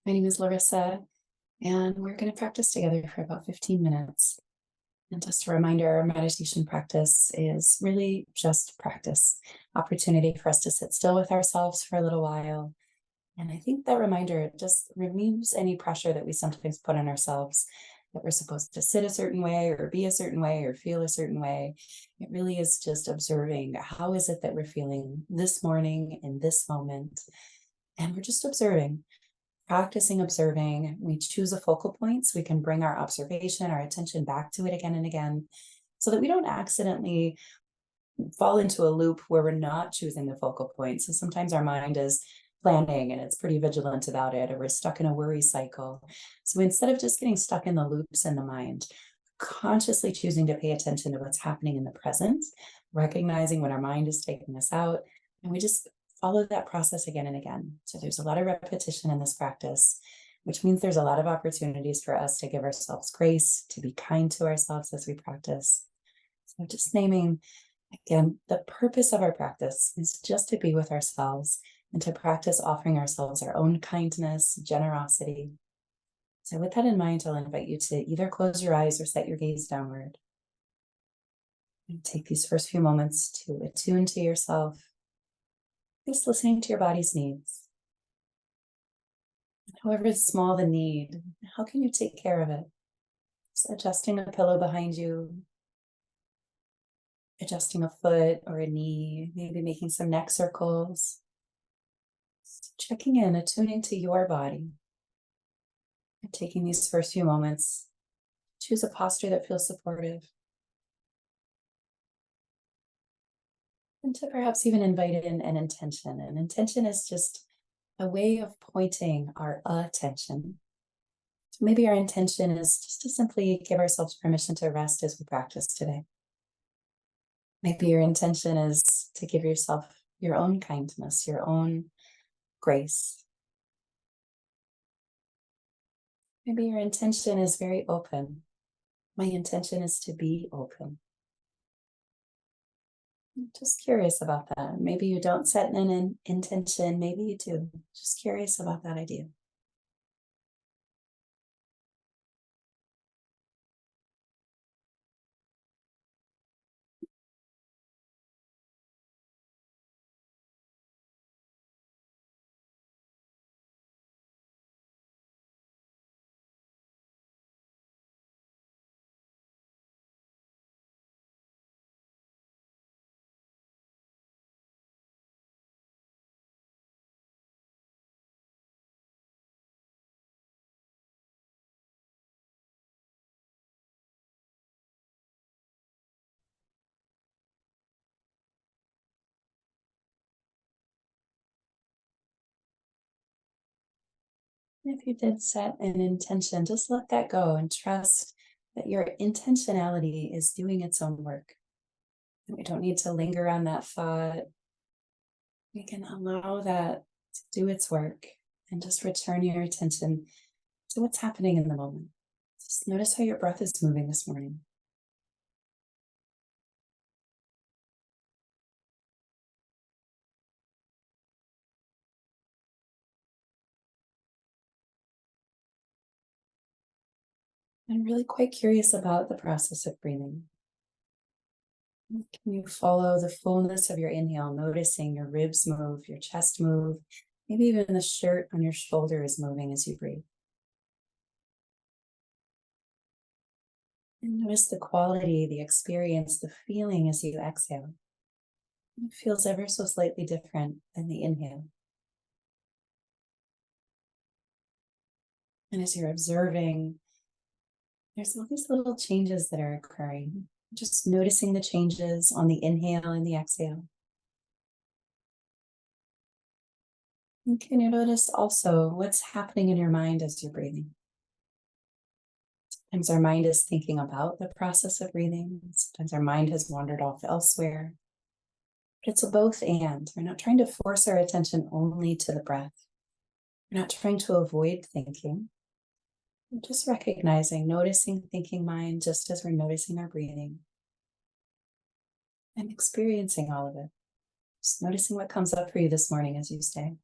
My name is Larissa, and we're going to practice together for about 15 minutes. And just a reminder, our meditation practice is really just practice, opportunity for us to sit still with ourselves for a little while. And I think that reminder just removes any pressure that we sometimes put on ourselves that we're supposed to sit a certain way or be a certain way or feel a certain way. It really is just observing how is it that we're feeling this morning in this moment. And we're just observing. Practicing observing, we choose a focal point so we can bring our observation, our attention back to it again and again, so that we don't accidentally fall into a loop where we're not choosing the focal point. So sometimes our mind is planning and it's pretty vigilant about it, or we're stuck in a worry cycle. So instead of just getting stuck in the loops in the mind, consciously choosing to pay attention to what's happening in the present, recognizing when our mind is taking us out, and we just follow that process again and again. So there's a lot of repetition in this practice, which means there's a lot of opportunities for us to give ourselves grace, to be kind to ourselves as we practice. So just naming, again, the purpose of our practice is just to be with ourselves and to practice offering ourselves our own kindness, generosity. So with that in mind, I'll invite you to either close your eyes or set your gaze downward. And take these first few moments to attune to yourself, just listening to your body's needs. However small the need, how can you take care of it? Just adjusting a pillow behind you, adjusting a foot or a knee, maybe making some neck circles. Just checking in, attuning to your body. And taking these first few moments, choose a posture that feels supportive. And to perhaps even invite in an intention. An intention is just a way of pointing our attention. So maybe our intention is just to simply give ourselves permission to rest as we practice today. Maybe your intention is to give yourself your own kindness, your own grace. Maybe your intention is very open. My intention is to be open. I'm just curious about that. Maybe you don't set an intention, maybe you do. Just curious about that idea. If you did set an intention, just let that go and trust that your intentionality is doing its own work. And we don't need to linger on that thought. We can allow that to do its work and just return your attention to what's happening in the moment. Just notice how your breath is moving this morning. I'm really quite curious about the process of breathing. Can you follow the fullness of your inhale, noticing your ribs move, your chest move, maybe even the shirt on your shoulder is moving as you breathe. And notice the quality, the experience, the feeling as you exhale. It feels ever so slightly different than the inhale. And as you're observing, there's all these little changes that are occurring. Just noticing the changes on the inhale and the exhale. And can you notice also what's happening in your mind as you're breathing? Sometimes our mind is thinking about the process of breathing. Sometimes our mind has wandered off elsewhere. But it's a both and. We're not trying to force our attention only to the breath. We're not trying to avoid thinking. We're just recognizing, noticing thinking mind just as we're noticing our breathing. And experiencing all of it. Just noticing what comes up for you this morning as you stay.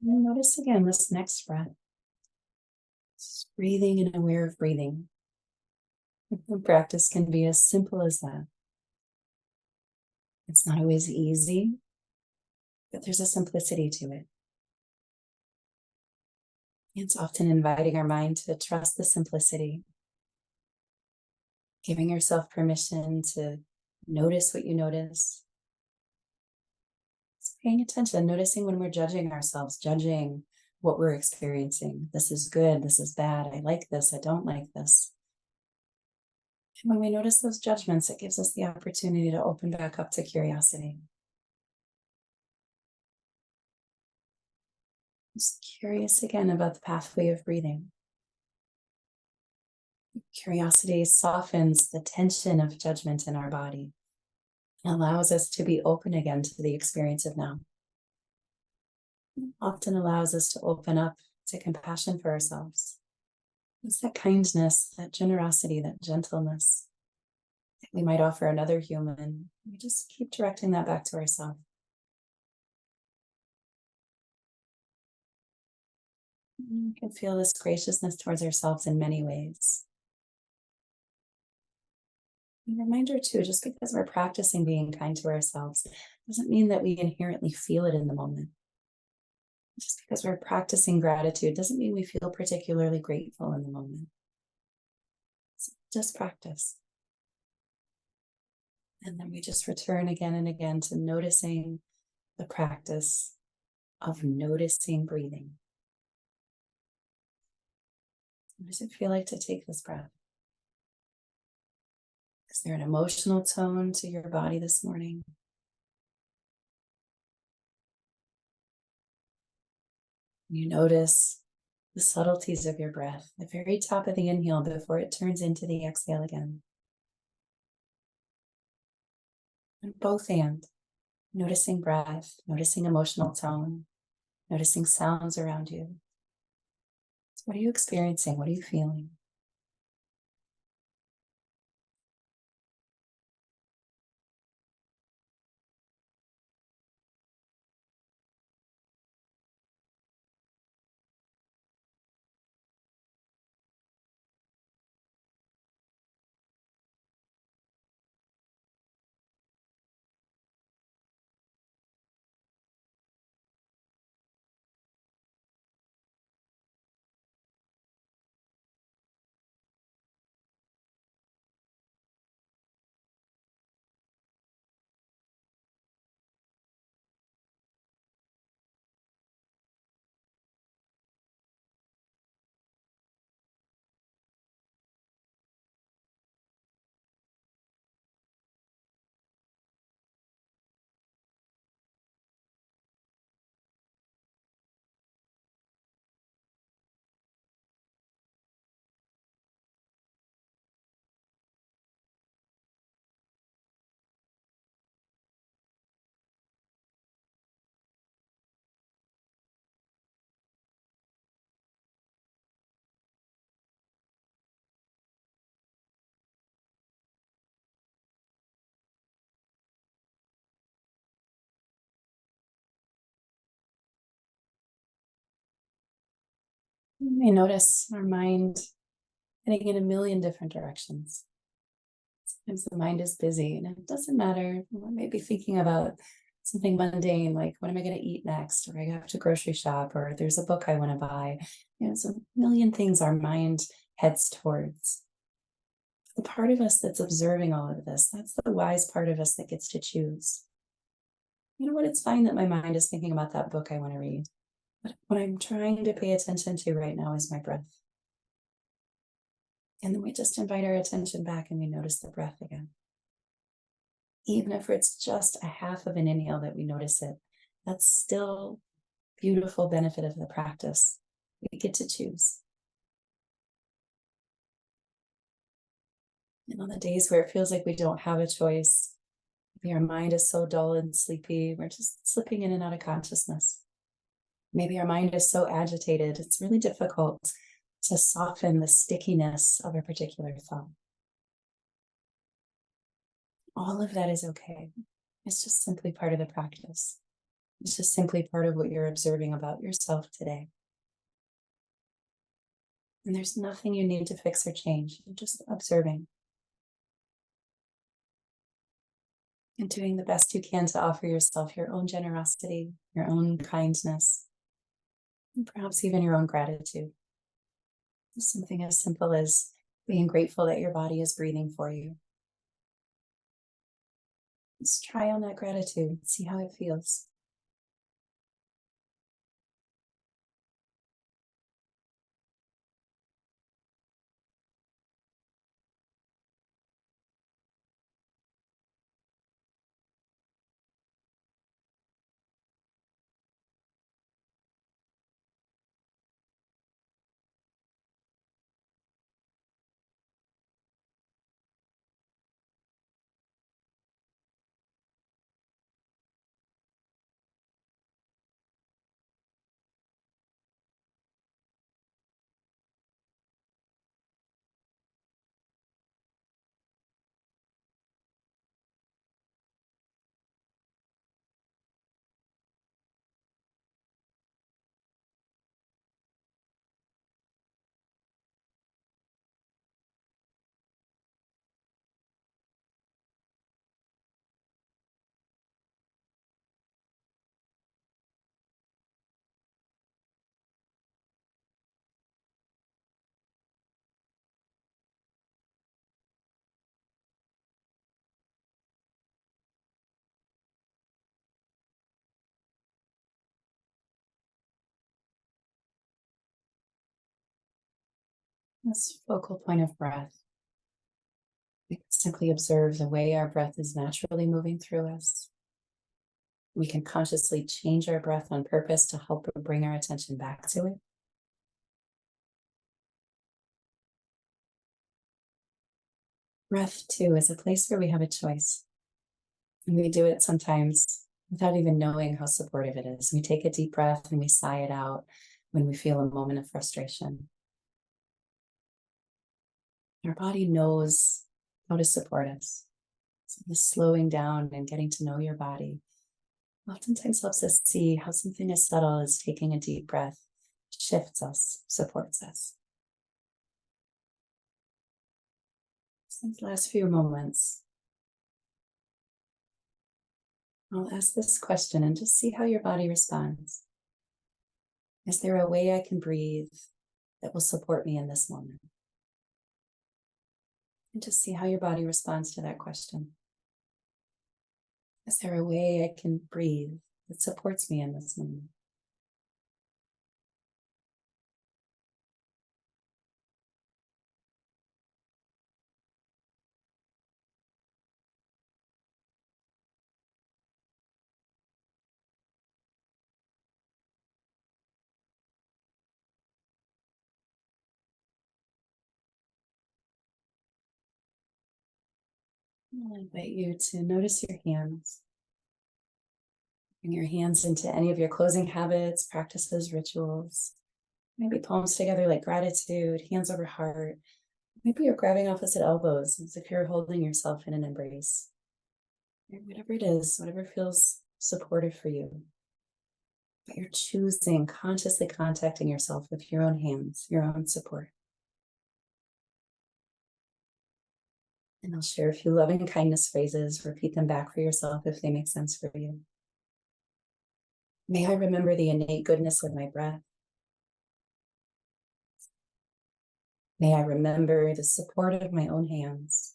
And notice again this next breath. Just breathing and aware of breathing. The practice can be as simple as that. It's not always easy, but there's a simplicity to it. It's often inviting our mind to trust the simplicity, giving yourself permission to notice what you notice. Just paying attention, noticing when we're judging ourselves, judging what we're experiencing. This is good, this is bad, I like this, I don't like this. And when we notice those judgments, it gives us the opportunity to open back up to curiosity. Just curious again about the pathway of breathing. Curiosity softens the tension of judgment in our body and allows us to be open again to the experience of now. Often allows us to open up to compassion for ourselves. It's that kindness, that generosity, that gentleness that we might offer another human. We just keep directing that back to ourselves. We can feel this graciousness towards ourselves in many ways. A reminder too, just because we're practicing being kind to ourselves doesn't mean that we inherently feel it in the moment. Just because we're practicing gratitude doesn't mean we feel particularly grateful in the moment. It's just practice. And then we just return again and again to noticing the practice of noticing breathing. What does it feel like to take this breath? Is there an emotional tone to your body this morning? You notice the subtleties of your breath, the very top of the inhale before it turns into the exhale again. And both hands, noticing breath, noticing emotional tone, noticing sounds around you. What are you experiencing? What are you feeling? You may notice our mind heading in a million different directions. Sometimes the mind is busy and it doesn't matter. We may be thinking about something mundane like what am I going to eat next, or I have to grocery shop, or there's a book I want to buy. There's a million things our mind heads towards. The part of us that's observing all of this, that's the wise part of us that gets to choose. You know what? It's fine that my mind is thinking about that book I want to read. But what I'm trying to pay attention to right now is my breath. And then we just invite our attention back and we notice the breath again. Even if it's just a half of an inhale that we notice it, that's still beautiful benefit of the practice. We get to choose. And on the days where it feels like we don't have a choice, maybe our mind is so dull and sleepy, we're just slipping in and out of consciousness. Maybe our mind is so agitated, it's really difficult to soften the stickiness of a particular thought. All of that is okay. It's just simply part of the practice. It's just simply part of what you're observing about yourself today. And there's nothing you need to fix or change. You're just observing and doing the best you can to offer yourself your own generosity, your own kindness, and perhaps even your own gratitude. Something as simple as being grateful that your body is breathing for you. Just try on that gratitude, see how it feels. This focal point of breath. We can simply observe the way our breath is naturally moving through us. We can consciously change our breath on purpose to help bring our attention back to it. Breath, too, is a place where we have a choice. And we do it sometimes without even knowing how supportive it is. We take a deep breath and we sigh it out when we feel a moment of frustration. Our body knows how to support us. So the slowing down and getting to know your body oftentimes helps us see how something as subtle as taking a deep breath shifts us, supports us. So these last few moments, I'll ask this question and just see how your body responds. Is there a way I can breathe that will support me in this moment? And just see how your body responds to that question. Is there a way I can breathe that supports me in this moment? I'll invite you to notice your hands. Bring your hands into any of your closing habits, practices, rituals. Maybe palms together like gratitude, hands over heart. Maybe you're grabbing opposite elbows as if you're holding yourself in an embrace. Or whatever it is, whatever feels supportive for you. But you're choosing, consciously contacting yourself with your own hands, your own support. And I'll share a few loving kindness phrases. Repeat them back for yourself if they make sense for you. May I remember the innate goodness of my breath. May I remember the support of my own hands.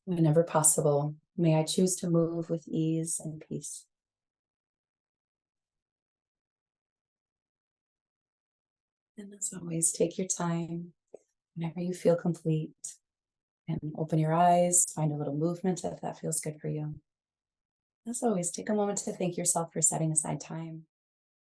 Whenever possible, may I choose to move with ease and peace. And as always, take your time whenever you feel complete and open your eyes, find a little movement if that feels good for you. As always, take a moment to thank yourself for setting aside time.